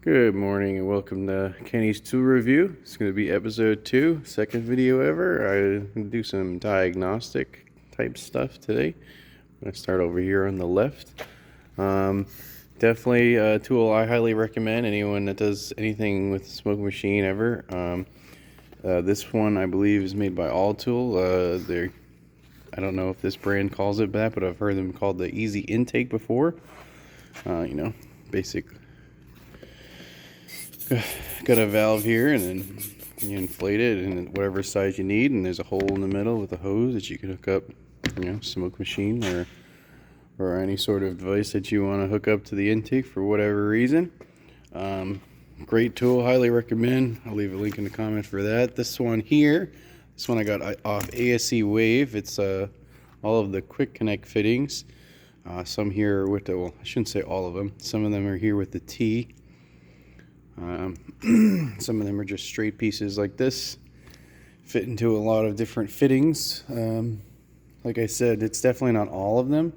Good morning and welcome to Kenny's Tool Review. It's going to be episode 2, second video ever. I'm going to do some diagnostic type stuff today. I'm going to start over here on the left. Definitely a tool I highly recommend anyone that does anything with a smoke machine ever. This one I believe is made by All-Tool. I don't know if this brand calls it that, but I've heard them called the Easy Intake before. Basic. Got a valve here, and then you inflate it in whatever size you need, and there's a hole in the middle with a hose that you can hook up, smoke machine or any sort of device that you want to hook up to the intake for whatever reason. Great tool, highly recommend. I'll leave a link in the comment for that. This one I got off ASC Wave. It's all of the quick connect fittings. Some here with the, well, I shouldn't say all of them. Some of them are here with the T. Some of them are just straight pieces like this, fit into a lot of different fittings. Like I said, it's definitely not all of them.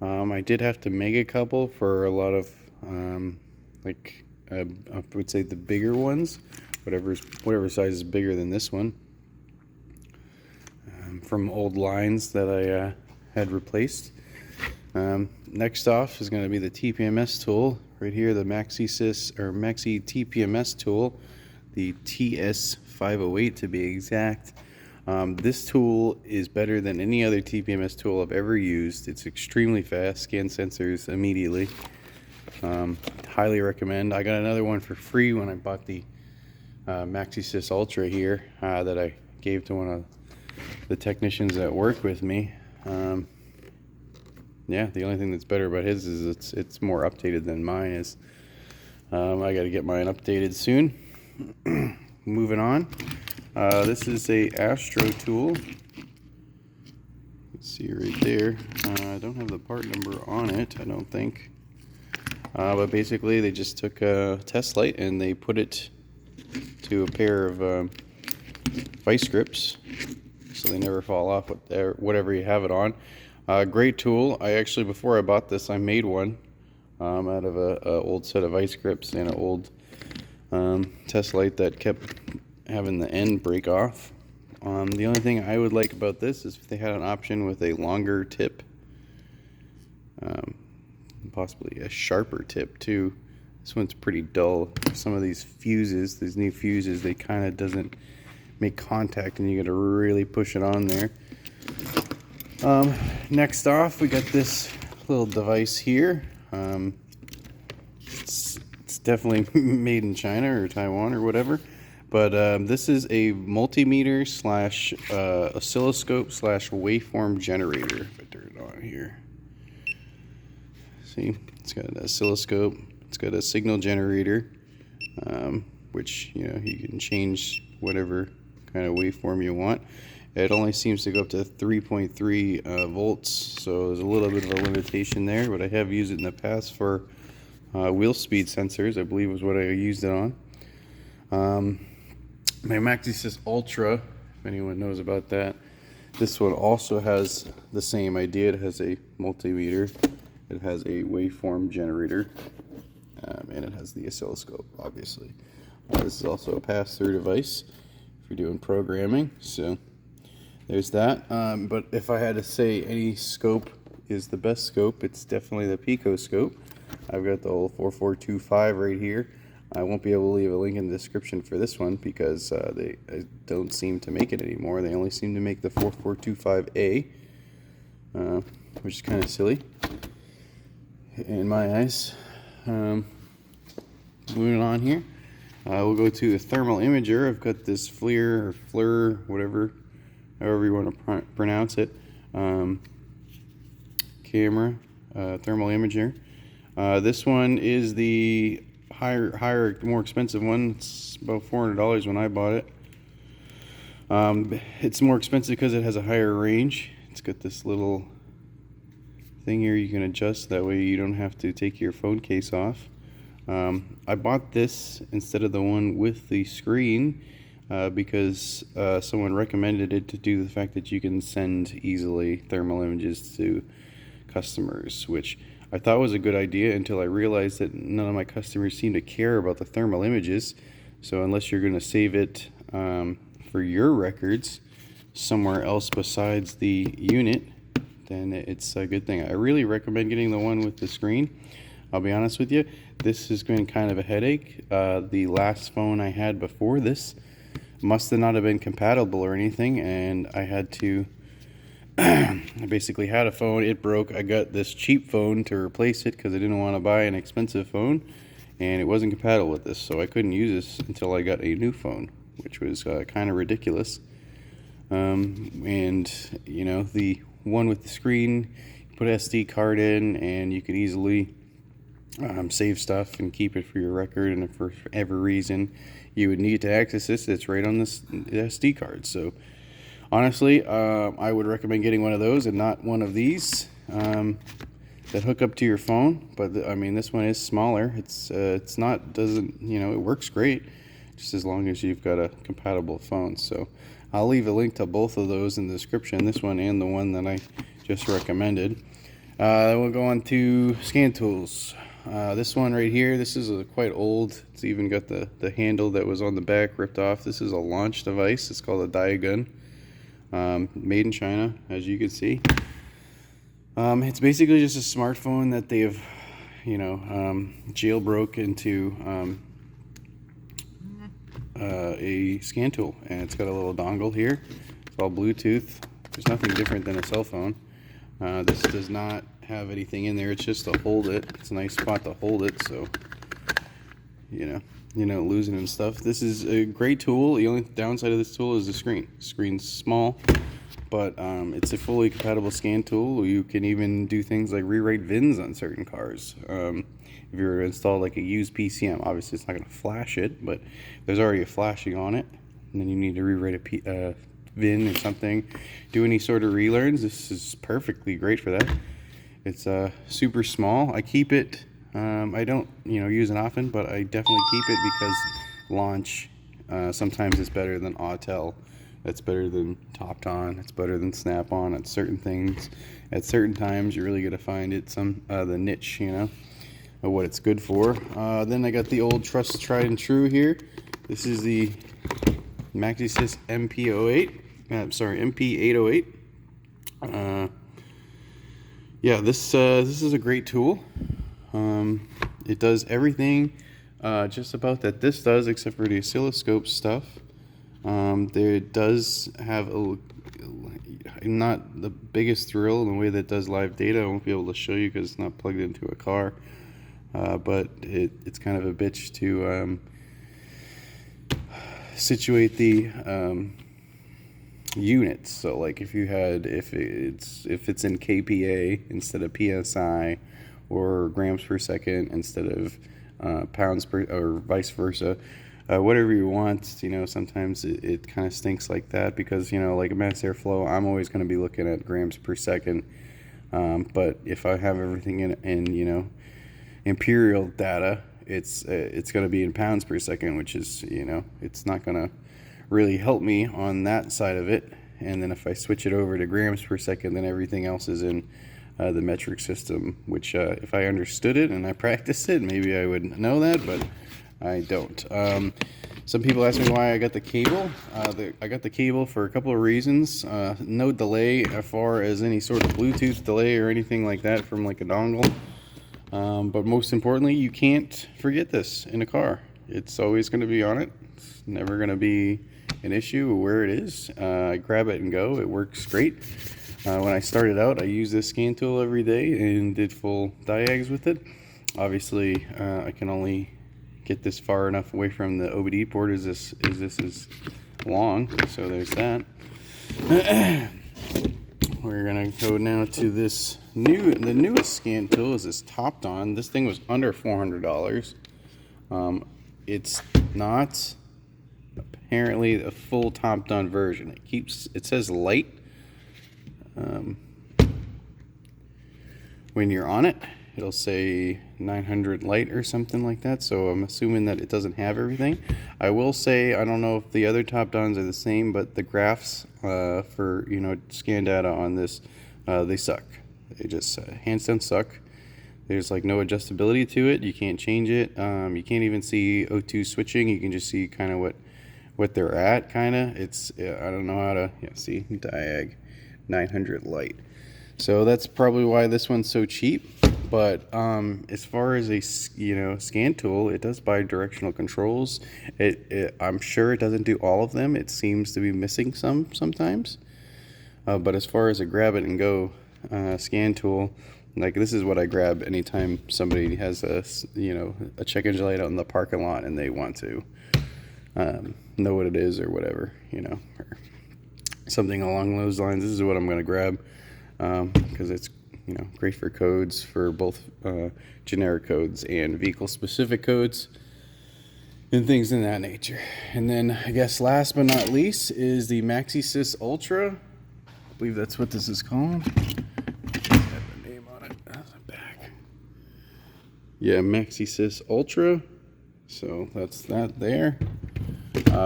I did have to make a couple for a lot of I would say the bigger ones, whatever size is bigger than this one, from old lines that I had replaced. Next off is going to be the TPMS tool right here, the Maxi TPMS tool, the TS508 to be exact. This tool is better than any other TPMS tool I've ever used. It's extremely fast, scan sensors immediately. Highly recommend. I got another one for free when I bought the Maxi Ultra here that I gave to one of the technicians that work with me. Yeah, the only thing that's better about his is it's more updated than mine is. I got to get mine updated soon. Moving on. This is a Astro tool. Let's see right there. I don't have the part number on it, I don't think. But basically, they just took a test light and they put it to a pair of vice grips, so they never fall off whatever you have it on. Great tool. I actually, before I bought this, I made one out of a old set of vice grips and an old test light that kept having the end break off. The only thing I would like about this is if they had an option with a longer tip, possibly a sharper tip too. This one's pretty dull. Some of these new fuses, they kind of doesn't make contact, and you got to really push it on there. Next off, we got this little device here. It's definitely made in China or Taiwan or whatever, but this is a multimeter slash oscilloscope slash waveform generator. If I turn it on here, see, it's got an oscilloscope, it's got a signal generator, which you can change whatever kind of waveform you want. It only seems to go up to 3.3 volts, so there's a little bit of a limitation there, but I have used it in the past for wheel speed sensors, I believe was what I used it on. My Maxi Ultra, if anyone knows about that, this one also has the same idea. It has a multimeter, it has a waveform generator, and it has the oscilloscope, obviously. This is also a pass-through device if you're doing programming, so there's that. But if I had to say any scope is the best scope, it's definitely the Pico scope. I've got the old 4425 right here. I won't be able to leave a link in the description for this one because they don't seem to make it anymore. They only seem to make the 4425A, which is kind of silly in my eyes. Moving on here, we'll go to a thermal imager. I've got this FLIR, whatever, however you want to pronounce it, camera, thermal imager. This one is the higher, more expensive one. It's about $400 when I bought it. It's more expensive because it has a higher range. It's got this little thing here you can adjust, that way you don't have to take your phone case off. I bought this instead of the one with the screen because someone recommended it to do the fact that you can send easily thermal images to customers, which I thought was a good idea until I realized that none of my customers seem to care about the thermal images. So unless you're going to save it for your records somewhere else besides the unit, then it's a good thing. I really recommend getting the one with the screen. I'll be honest with you, this has been kind of a headache. The last phone I had before this must have not have been compatible or anything, and I had to I basically had a phone, it broke, I got this cheap phone to replace it because I didn't want to buy an expensive phone, and it wasn't compatible with this, so I couldn't use this until I got a new phone, which was kind of ridiculous. And you know, the one with the screen, you put an SD card in and you could easily save stuff and keep it for your record, and if for every reason you would need to access this, it's right on this SD card. So honestly, I would recommend getting one of those and not one of these that hook up to your phone. But I mean, this one is smaller. It's not, doesn't, you know, it works great just as long as you've got a compatible phone. So I'll leave a link to both of those in the description, this one and the one that I just recommended. We'll go on to scan tools. This one right here, this is quite old. It's even got the handle that was on the back ripped off. This is a launch device. It's called a diag, made in China, as you can see. It's basically just a smartphone that they've, you know, jailbroke into a scan tool, and it's got a little dongle here. It's all Bluetooth. There's nothing different than a cell phone. This does not have anything in there. It's just to hold it. It's a nice spot to hold it, so you know, losing and stuff. This is a great tool. The only downside of this tool is the screen. The screen's small, but it's a fully compatible scan tool. You can even do things like rewrite VINs on certain cars. If you were to install like a used PCM, obviously it's not going to flash it, but there's already a flashing on it, and then you need to rewrite a VIN or something, do any sort of relearns. This is perfectly great for that. It's super small. I keep it, I don't, you know, use it often, but I definitely keep it because launch sometimes is better than Autel. That's better than Topped On. It's better than Snap On at certain things. At certain times, you're really going to find it the niche, you know, of what it's good for. Then I got the old tried and true here. This is the Maxisys MP808. Yeah, this is a great tool. It does everything just about that this does, except for the oscilloscope stuff. It does have not the biggest thrill in the way that it does live data. I won't be able to show you because it's not plugged into a car, but it's kind of a bitch to situate the units. So like if it's in kPa instead of psi, or grams per second instead of pounds per, or vice versa, whatever you want, you know, sometimes it kind of stinks like that because, you know, like a mass airflow, I'm always going to be looking at grams per second, but if I have everything in you know, imperial data, it's going to be in pounds per second, which is, you know, it's not going to really help me on that side of it. And then if I switch it over to grams per second, then everything else is in the metric system, which if I understood it and I practiced it, maybe I would know that, but I don't. Some people ask me why I got the cable. I got the cable for a couple of reasons. No delay as far as any sort of Bluetooth delay or anything like that from like a dongle. But most importantly, you can't forget this in a car. It's always going to be on it. It's never going to be an issue where it is. I grab it and go. It works great. When I started out, I used this scan tool every day and did full diags with it. Obviously, I can only get this far enough away from the OBD port as this is long. So there's that. We're gonna go now to this the newest scan tool is this Topped On. This thing was under $400. It's not apparently a full Topped On version. It says light when you're on it. It'll say 900 light or something like that, so I'm assuming that it doesn't have everything. I will say, I don't know if the other Topped Ons are the same, but the graphs for, you know, scan data on this, they suck. They just hands down suck. There's like no adjustability to it. You can't change it. You can't even see O2 switching. You can just see kind of what they're at, kind of. It's, I don't know how to, yeah, see, diag 900 light. So that's probably why this one's so cheap. But as far as a scan tool, it does bi-directional controls. I'm sure it doesn't do all of them. It seems to be missing sometimes. But as far as a grab it and go scan tool, like this is what I grab anytime somebody has a check engine light out in the parking lot and they want to know what it is or whatever, or something along those lines. This is what I'm going to grab because it's great for codes, for both generic codes and vehicle specific codes and things in that nature. And then I guess last but not least is the MaxiSys Ultra. I believe that's what this is called. Have the name on it. That's the back. Yeah, MaxiSys Ultra. So that's that there.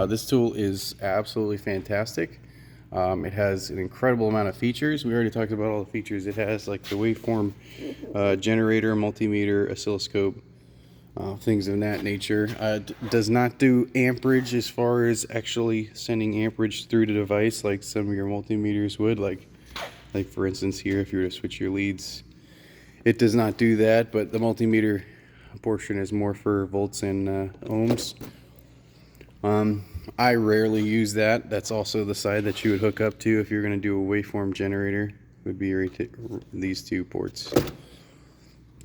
This tool is absolutely fantastic. It has an incredible amount of features. We already talked about all the features. It has like the waveform generator, multimeter, oscilloscope, things of that nature. Does not do amperage as far as actually sending amperage through the device like some of your multimeters would. Like for instance here, if you were to switch your leads, it does not do that. But the multimeter portion is more for volts and ohms. I rarely use that. That's also the side that you would hook up to if you're going to do a waveform generator, would be these two ports.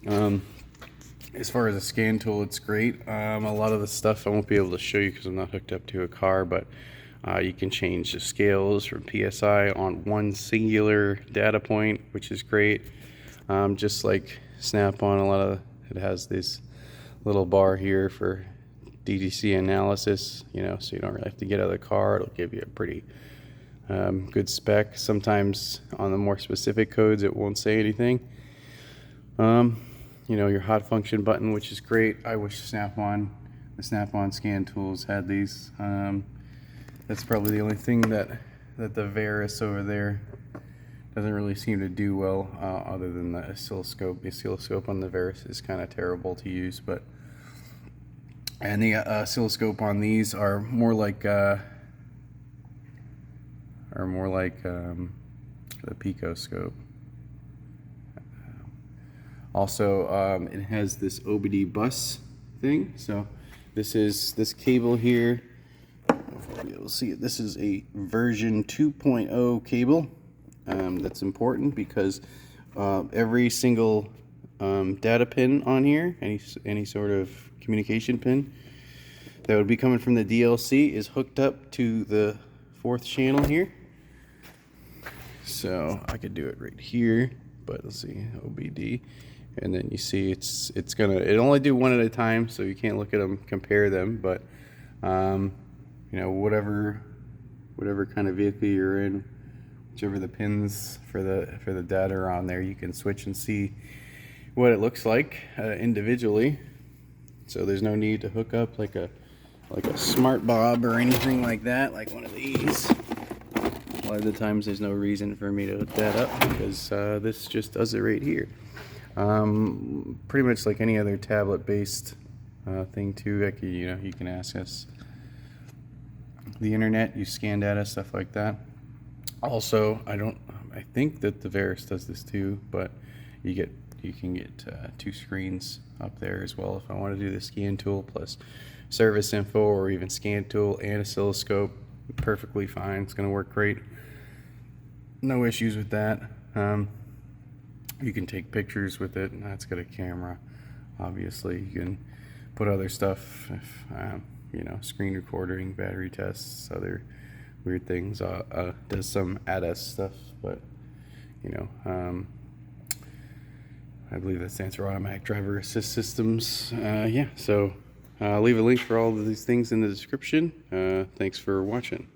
As far as a scan tool, it's great. A lot of the stuff I won't be able to show you because I'm not hooked up to a car, but you can change the scales from PSI on one singular data point, which is great. Just like Snap-on, it has this little bar here for DDC analysis, so you don't really have to get out of the car. It'll give you a pretty good spec. Sometimes on the more specific codes it won't say anything. Your hot function button, which is great. I wish the Snap-on scan tools had these. That's probably the only thing that the Veris over there doesn't really seem to do well, other than the oscilloscope. The oscilloscope on the Veris is kind of terrible to use, and the oscilloscope on these are more like the picoscope. Also, it has this OBD bus thing. So this cable here, if you'll see it, this is a version 2.0 cable. That's important because every single data pin on here, any sort of communication pin that would be coming from the DLC, is hooked up to the 4th channel here. So I could do it right here, but let's see, OBD, and then you see it only do one at a time, so you can't look at them, compare them, but whatever kind of vehicle you're in, whichever the pins for the data are on there, you can switch and see what it looks like individually. So there's no need to hook up like a smart bob or anything like that, like one of these. A lot of the times there's no reason for me to hook that up because this just does it right here. Pretty much like any other tablet-based thing too. You can access the internet, you scan data, stuff like that. Also, I think that the Veris does this too, but you can get 2 screens up there as well if I want to do the scan tool plus service info, or even scan tool and oscilloscope. Perfectly fine. It's going to work great. No issues with that. You can take pictures with it, and that's got a camera. Obviously, you can put other stuff, screen recording, battery tests, other weird things. Does some ADAS stuff, but I believe that stands for Automatic Driver Assist Systems. So I'll leave a link for all of these things in the description. Thanks for watching.